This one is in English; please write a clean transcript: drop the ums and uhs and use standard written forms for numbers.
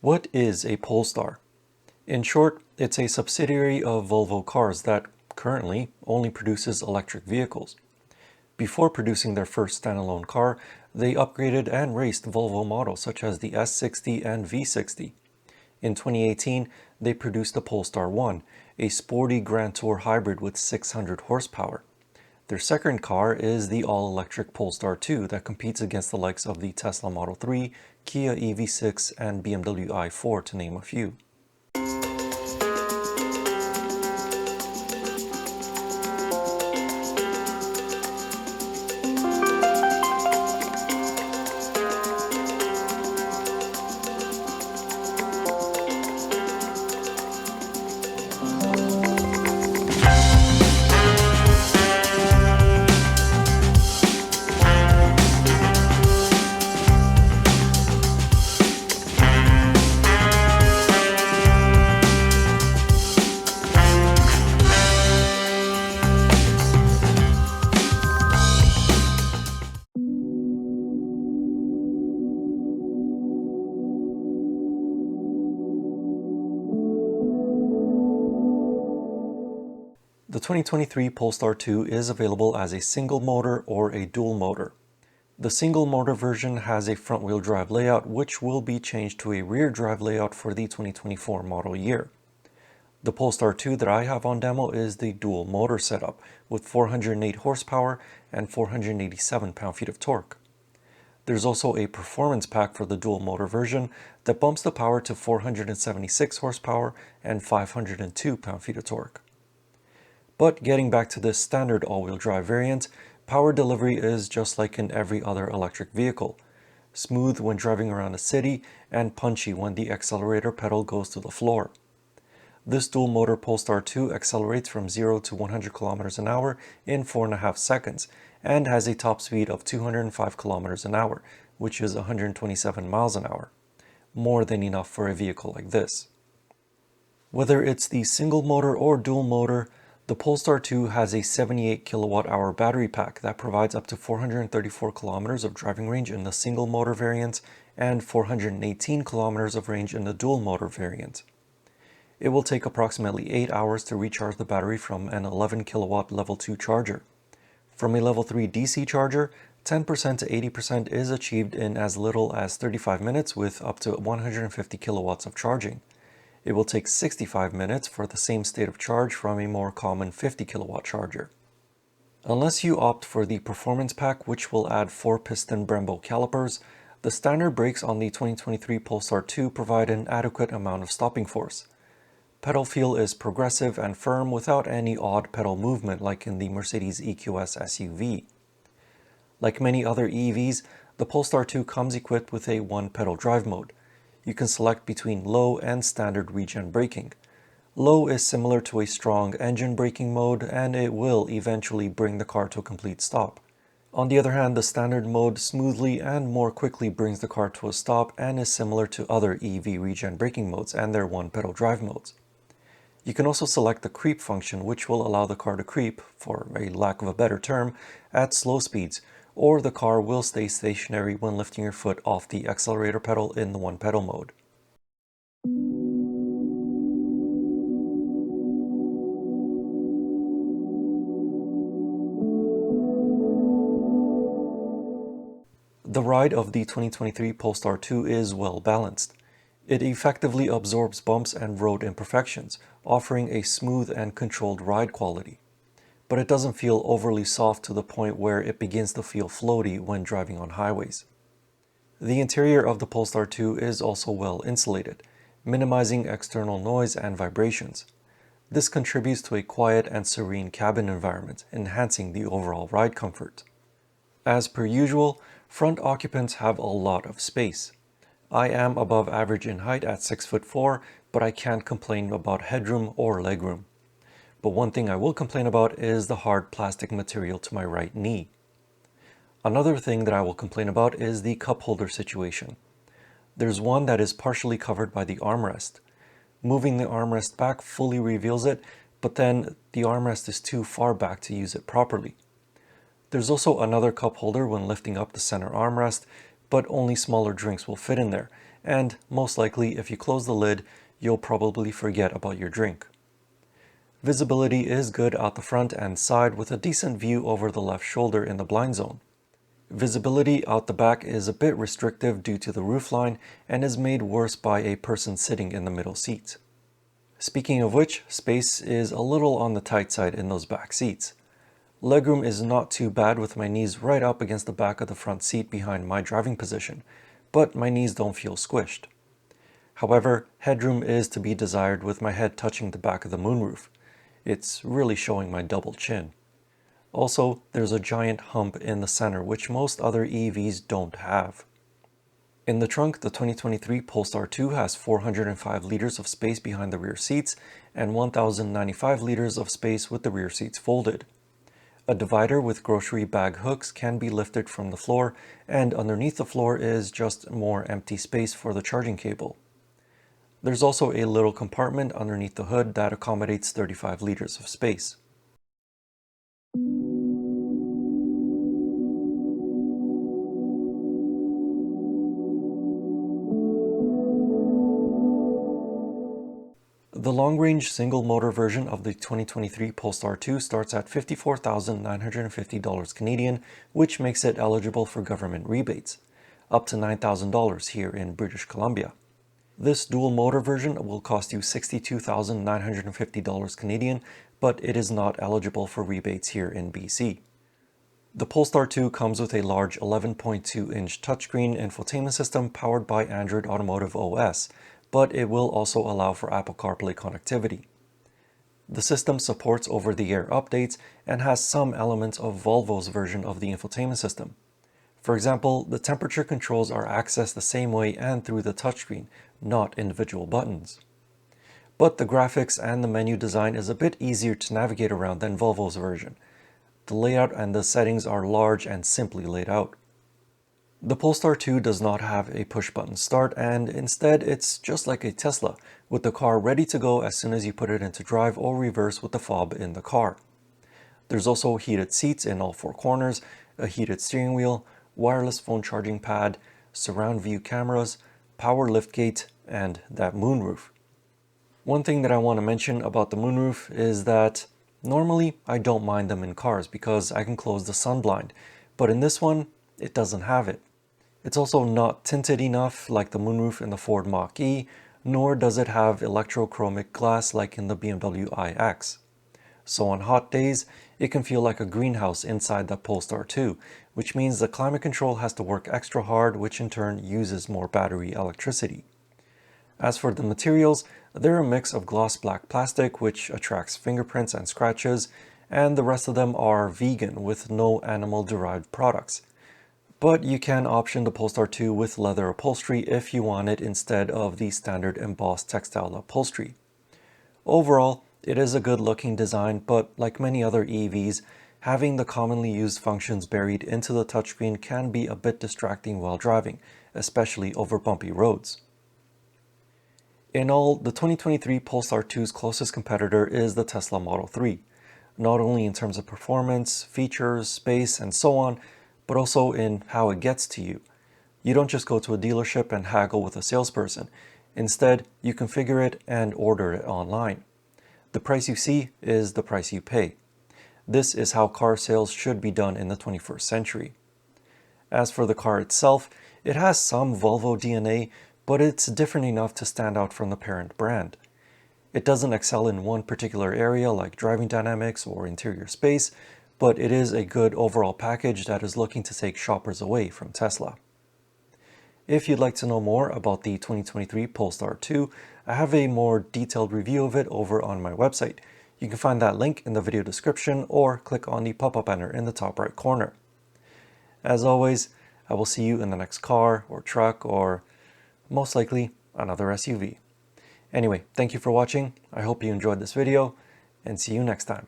What is a Polestar? In short, it's a subsidiary of Volvo Cars that currently only produces electric vehicles. Before producing their first standalone car, they upgraded and raced Volvo models such as the S60 and V60. In 2018, they produced the Polestar 1, a sporty Grand Tour hybrid with 600 horsepower. Their second car is the all-electric Polestar 2 that competes against the likes of the Tesla Model 3, Kia EV6, and BMW i4 to name a few. The 2023 Polestar 2 is available as a single motor or a dual motor. The single motor version has a front-wheel drive layout which will be changed to a rear drive layout for the 2024 model year. The Polestar 2 that I have on demo is the dual motor setup with 408 horsepower and 487 pound-feet of torque. There's also a performance pack for the dual motor version that bumps the power to 476 horsepower and 502 pound-feet of torque. But getting back to this standard all-wheel drive variant, power delivery is just like in every other electric vehicle. Smooth when driving around a city and punchy when the accelerator pedal goes to the floor. This dual-motor Polestar 2 accelerates from 0 to 100 km an hour in 4.5 seconds and has a top speed of 205 km an hour, which is 127 miles an hour. More than enough for a vehicle like this. Whether it's the single motor or dual motor, the Polestar 2 has a 78 kilowatt-hour battery pack that provides up to 434 kilometers of driving range in the single motor variant and 418 kilometers of range in the dual motor variant. It will take approximately 8 hours to recharge the battery from an 11 kilowatt level 2 charger. From a level 3 DC charger, 10% to 80% is achieved in as little as 35 minutes with up to 150 kilowatts of charging. It will take 65 minutes for the same state of charge from a more common 50 kilowatt charger. Unless you opt for the performance pack, which will add 4-piston Brembo calipers, the standard brakes on the 2023 Polestar 2 provide an adequate amount of stopping force. Pedal feel is progressive and firm without any odd pedal movement like in the Mercedes EQS SUV. Like many other EVs, the Polestar 2 comes equipped with a one-pedal drive mode. You can select between low and standard regen braking. Low is similar to a strong engine braking mode and it will eventually bring the car to a complete stop. On the other hand, the standard mode smoothly and more quickly brings the car to a stop and is similar to other EV regen braking modes and their one-pedal drive modes. You can also select the creep function, which will allow the car to creep, for a lack of a better term, at slow speeds, or the car will stay stationary when lifting your foot off the accelerator pedal in the one-pedal mode. The ride of the 2023 Polestar 2 is well balanced. It effectively absorbs bumps and road imperfections, offering a smooth and controlled ride quality. But it doesn't feel overly soft to the point where it begins to feel floaty when driving on highways. The interior of the Polestar 2 is also well insulated, minimizing external noise and vibrations. This contributes to a quiet and serene cabin environment, enhancing the overall ride comfort. As per usual, front occupants have a lot of space. I am above average in height at 6'4", but I can't complain about headroom or legroom. But one thing I will complain about is the hard plastic material to my right knee. Another thing that I will complain about is the cup holder situation. There's one that is partially covered by the armrest. Moving the armrest back fully reveals it, but then the armrest is too far back to use it properly. There's also another cup holder when lifting up the center armrest, but only smaller drinks will fit in there, and most likely if you close the lid, you'll probably forget about your drink. Visibility is good out the front and side with a decent view over the left shoulder in the blind zone. Visibility out the back is a bit restrictive due to the roofline and is made worse by a person sitting in the middle seat. Speaking of which, space is a little on the tight side in those back seats. Legroom is not too bad with my knees right up against the back of the front seat behind my driving position, but my knees don't feel squished. However, headroom is to be desired with my head touching the back of the moonroof. It's really showing my double chin. Also, there's a giant hump in the center which most other EVs don't have. In the trunk, the 2023 Polestar 2 has 405 liters of space behind the rear seats and 1,095 liters of space with the rear seats folded. A divider with grocery bag hooks can be lifted from the floor, and underneath the floor is just more empty space for the charging cable. There's also a little compartment underneath the hood that accommodates 35 liters of space. The long-range single-motor version of the 2023 Polestar 2 starts at $54,950 Canadian, which makes it eligible for government rebates, up to $9,000 here in British Columbia. This dual-motor version will cost you $62,950 Canadian, but it is not eligible for rebates here in BC. The Polestar 2 comes with a large 11.2-inch touchscreen infotainment system powered by Android Automotive OS, but it will also allow for Apple CarPlay connectivity. The system supports over-the-air updates and has some elements of Volvo's version of the infotainment system. For example, the temperature controls are accessed the same way and through the touchscreen, not individual buttons. But the graphics and the menu design is a bit easier to navigate around than Volvo's version. The layout and the settings are large and simply laid out. The Polestar 2 does not have a push-button start, and instead it's just like a Tesla, with the car ready to go as soon as you put it into drive or reverse with the fob in the car. There's also heated seats in all four corners, a heated steering wheel, wireless phone charging pad, surround view cameras, power liftgate, and that moonroof. One thing that I want to mention about the moonroof is that normally I don't mind them in cars because I can close the sun blind, but in this one, it doesn't have it. It's also not tinted enough like the moonroof in the Ford Mach-E, nor does it have electrochromic glass like in the BMW iX. So on hot days, it can feel like a greenhouse inside the Polestar 2, which means the climate control has to work extra hard, which in turn uses more battery electricity. As for the materials, they're a mix of gloss black plastic, which attracts fingerprints and scratches, and the rest of them are vegan with no animal-derived products. But you can option the Polestar 2 with leather upholstery if you want it instead of the standard embossed textile upholstery. Overall, it is a good looking design, but like many other EVs, having the commonly used functions buried into the touchscreen can be a bit distracting while driving, especially over bumpy roads. In all, the 2023 Polestar 2's closest competitor is the Tesla Model 3, not only in terms of performance, features, space, and so on, but also in how it gets to you. You don't just go to a dealership and haggle with a salesperson. Instead, you configure it and order it online. The price you see is the price you pay. This is how car sales should be done in the 21st century. As for the car itself, it has some Volvo DNA, but it's different enough to stand out from the parent brand. It doesn't excel in one particular area like driving dynamics or interior space, but it is a good overall package that is looking to take shoppers away from Tesla. If you'd like to know more about the 2023 Polestar 2, I have a more detailed review of it over on my website. You can find that link in the video description or click on the pop-up banner in the top right corner. As always, I will see you in the next car or truck or most likely another SUV. Anyway, thank you for watching. I hope you enjoyed this video and see you next time.